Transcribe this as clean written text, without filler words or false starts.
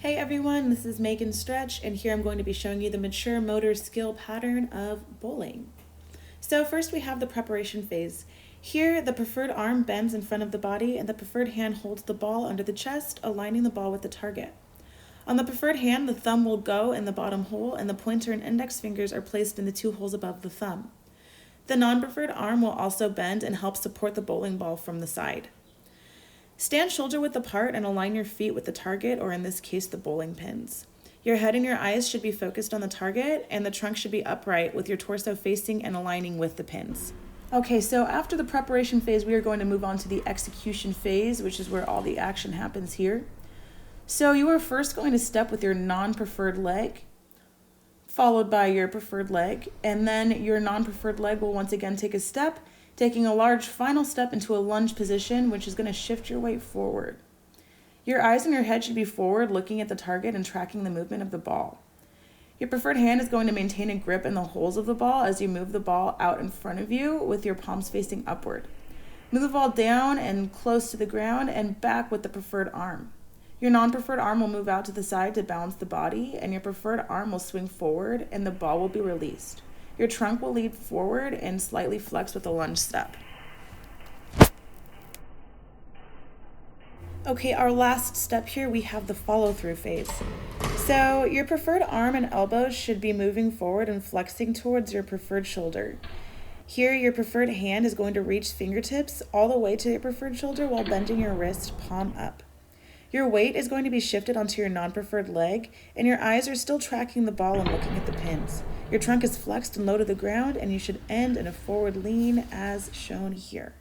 Hey everyone, this is Meghan Stretch, and here I'm going to be showing you the mature motor skill pattern of bowling. So first we have the preparation phase. Here, the preferred arm bends in front of the body, and the preferred hand holds the ball under the chest, aligning the ball with the target. On the preferred hand, the thumb will go in the bottom hole, and the pointer and index fingers are placed in the two holes above the thumb. The non-preferred arm will also bend and help support the bowling ball from the side. Stand shoulder width apart and align your feet with the target, or in this case, the bowling pins. Your head and your eyes should be focused on the target, and the trunk should be upright with your torso facing and aligning with the pins. Okay, so after the preparation phase, we are going to move on to the execution phase, which is where all the action happens here. So you are first going to step with your non-preferred leg, followed by your preferred leg, and then your non-preferred leg will once again take a step, taking a large final step into a lunge position, which is going to shift your weight forward. Your eyes and your head should be forward, looking at the target and tracking the movement of the ball. Your preferred hand is going to maintain a grip in the holes of the ball as you move the ball out in front of you with your palms facing upward. Move the ball down and close to the ground and back with the preferred arm. Your non-preferred arm will move out to the side to balance the body, and your preferred arm will swing forward and the ball will be released. Your trunk will lead forward and slightly flex with a lunge step. Okay, our last step here, we have the follow-through phase. So your preferred arm and elbows should be moving forward and flexing towards your preferred shoulder. Here, your preferred hand is going to reach fingertips all the way to your preferred shoulder while bending your wrist palm up. Your weight is going to be shifted onto your non-preferred leg, and your eyes are still tracking the ball and looking at the pins. Your trunk is flexed and low to the ground, and you should end in a forward lean as shown here.